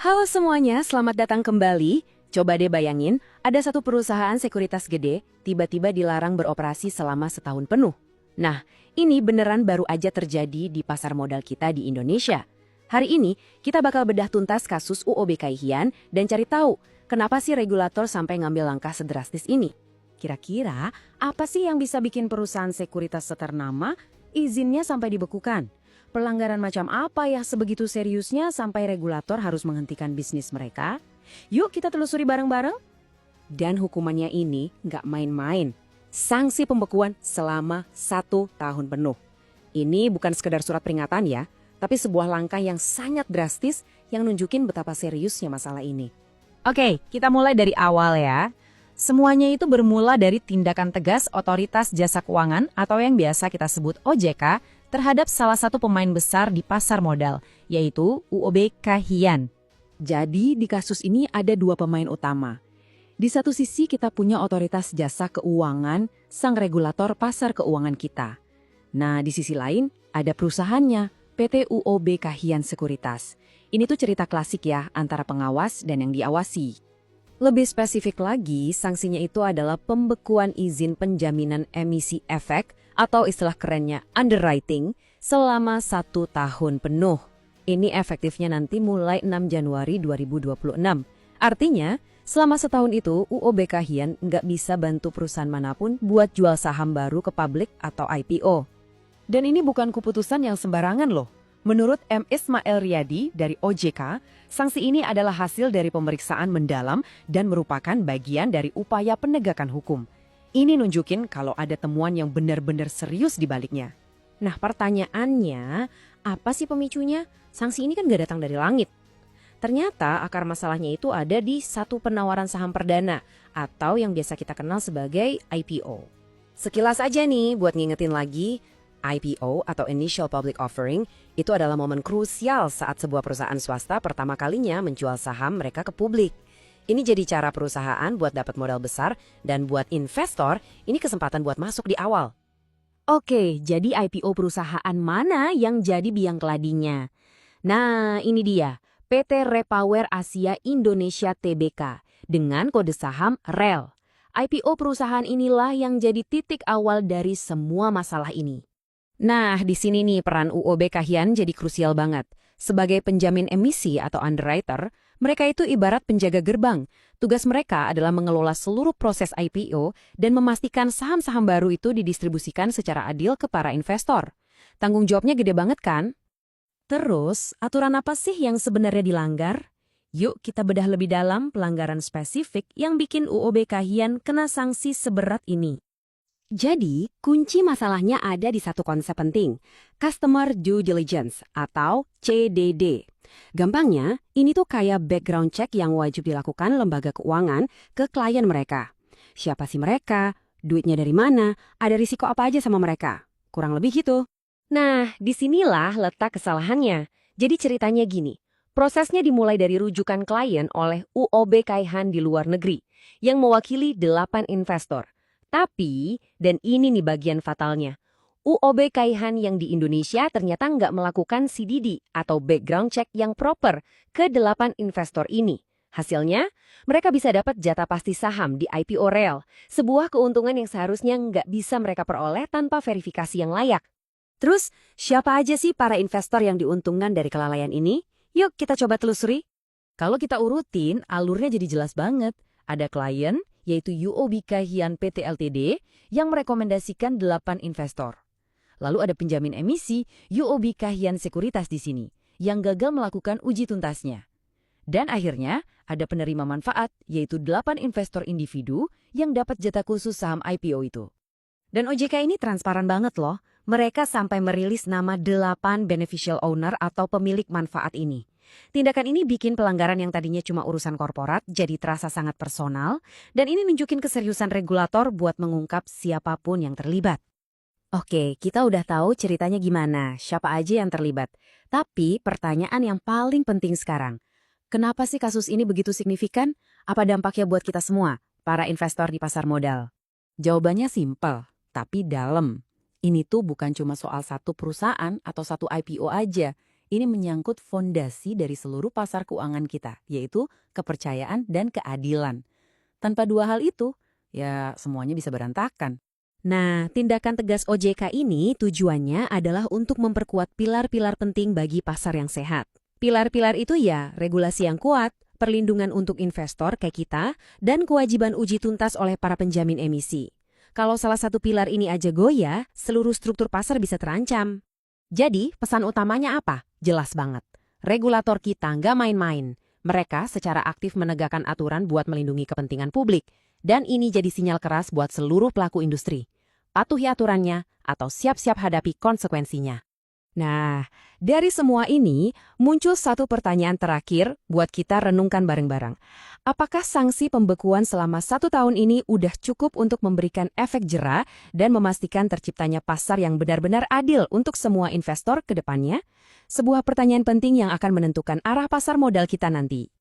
Halo semuanya, selamat datang kembali. Coba deh bayangin, ada satu perusahaan sekuritas gede, tiba-tiba dilarang beroperasi selama setahun penuh. Nah, ini beneran baru aja terjadi di pasar modal kita di Indonesia. Hari ini, kita bakal bedah tuntas kasus UOB Kay Hian dan cari tahu kenapa sih regulator sampai ngambil langkah sedrastis ini. Kira-kira apa sih yang bisa bikin perusahaan sekuritas seternama izinnya sampai dibekukan? Pelanggaran macam apa ya sebegitu seriusnya sampai regulator harus menghentikan bisnis mereka? Yuk kita telusuri bareng-bareng. Dan hukumannya ini nggak main-main. Sanksi pembekuan selama 1 tahun penuh. Ini bukan sekedar surat peringatan ya, tapi sebuah langkah yang sangat drastis yang nunjukin betapa seriusnya masalah ini. Oke, kita mulai dari awal ya. Semuanya itu bermula dari tindakan tegas Otoritas Jasa Keuangan atau yang biasa kita sebut OJK terhadap salah satu pemain besar di pasar modal, yaitu UOB Kay Hian. Jadi di kasus ini ada dua pemain utama. Di satu sisi kita punya Otoritas Jasa Keuangan, sang regulator pasar keuangan kita. Nah di sisi lain ada perusahaannya, PT UOB Kay Hian Sekuritas. Ini tuh cerita klasik ya antara pengawas dan yang diawasi. Lebih spesifik lagi, sanksinya itu adalah pembekuan izin penjaminan emisi efek atau istilah kerennya underwriting selama 1 tahun penuh. Ini efektifnya nanti mulai 6 Januari 2026. Artinya, selama setahun itu UOB Kay Hian nggak bisa bantu perusahaan manapun buat jual saham baru ke publik atau IPO. Dan ini bukan keputusan yang sembarangan loh. Menurut M. Ismail Riyadi dari OJK, sanksi ini adalah hasil dari pemeriksaan mendalam dan merupakan bagian dari upaya penegakan hukum. Ini nunjukin kalau ada temuan yang benar-benar serius di baliknya. Nah pertanyaannya, apa sih pemicunya? Sanksi ini kan gak datang dari langit. Ternyata akar masalahnya itu ada di satu penawaran saham perdana atau yang biasa kita kenal sebagai IPO. Sekilas aja nih buat ngingetin lagi, IPO atau Initial Public Offering itu adalah momen krusial saat sebuah perusahaan swasta pertama kalinya menjual saham mereka ke publik. Ini jadi cara perusahaan buat dapat modal besar dan buat investor ini kesempatan buat masuk di awal. Oke, jadi IPO perusahaan mana yang jadi biang keladinya? Nah, ini dia, PT Repower Asia Indonesia Tbk dengan kode saham REL. IPO perusahaan inilah yang jadi titik awal dari semua masalah ini. Nah, di sini nih peran UOB Kay Hian jadi krusial banget. Sebagai penjamin emisi atau underwriter, mereka itu ibarat penjaga gerbang. Tugas mereka adalah mengelola seluruh proses IPO dan memastikan saham-saham baru itu didistribusikan secara adil ke para investor. Tanggung jawabnya gede banget kan? Terus, aturan apa sih yang sebenarnya dilanggar? Yuk kita bedah lebih dalam pelanggaran spesifik yang bikin UOB Kay Hian kena sanksi seberat ini. Jadi, kunci masalahnya ada di satu konsep penting, Customer Due Diligence atau CDD. Gampangnya, ini tuh kayak background check yang wajib dilakukan lembaga keuangan ke klien mereka. Siapa sih mereka? Duitnya dari mana? Ada risiko apa aja sama mereka? Kurang lebih gitu. Nah, disinilah letak kesalahannya. Jadi ceritanya gini, prosesnya dimulai dari rujukan klien oleh UOB Kay Hian di luar negeri yang mewakili 8 investor. Tapi, dan ini nih bagian fatalnya, UOB Kay Hian yang di Indonesia ternyata nggak melakukan CDD atau background check yang proper ke 8 investor ini. Hasilnya, mereka bisa dapat jatah pasti saham di IPO REL, sebuah keuntungan yang seharusnya nggak bisa mereka peroleh tanpa verifikasi yang layak. Terus, siapa aja sih para investor yang diuntungkan dari kelalaian ini? Yuk kita coba telusuri. Kalau kita urutin, alurnya jadi jelas banget. Ada klien, yaitu UOB Kay Hian PT Ltd, yang merekomendasikan 8 investor. Lalu ada penjamin emisi, UOB Kay Hian Sekuritas di sini, yang gagal melakukan uji tuntasnya. Dan akhirnya, ada penerima manfaat, yaitu 8 investor individu yang dapat jatah khusus saham IPO itu. Dan OJK ini transparan banget loh. Mereka sampai merilis nama 8 beneficial owner atau pemilik manfaat ini. Tindakan ini bikin pelanggaran yang tadinya cuma urusan korporat jadi terasa sangat personal, dan ini nunjukin keseriusan regulator buat mengungkap siapapun yang terlibat. Oke, kita udah tahu ceritanya gimana, siapa aja yang terlibat. Tapi pertanyaan yang paling penting sekarang, kenapa sih kasus ini begitu signifikan? Apa dampaknya buat kita semua, para investor di pasar modal? Jawabannya simpel, tapi dalam. Ini tuh bukan cuma soal satu perusahaan atau satu IPO aja. Ini menyangkut fondasi dari seluruh pasar keuangan kita, yaitu kepercayaan dan keadilan. Tanpa dua hal itu, ya semuanya bisa berantakan. Nah, tindakan tegas OJK ini tujuannya adalah untuk memperkuat pilar-pilar penting bagi pasar yang sehat. Pilar-pilar itu ya regulasi yang kuat, perlindungan untuk investor kayak kita, dan kewajiban uji tuntas oleh para penjamin emisi. Kalau salah satu pilar ini aja goyah, seluruh struktur pasar bisa terancam. Jadi, pesan utamanya apa? Jelas banget. Regulator kita nggak main-main. Mereka secara aktif menegakkan aturan buat melindungi kepentingan publik. Dan ini jadi sinyal keras buat seluruh pelaku industri. Patuhi aturannya atau siap-siap hadapi konsekuensinya. Nah, dari semua ini muncul satu pertanyaan terakhir buat kita renungkan bareng-bareng. Apakah sanksi pembekuan selama 1 tahun ini udah cukup untuk memberikan efek jera dan memastikan terciptanya pasar yang benar-benar adil untuk semua investor ke depannya? Sebuah pertanyaan penting yang akan menentukan arah pasar modal kita nanti.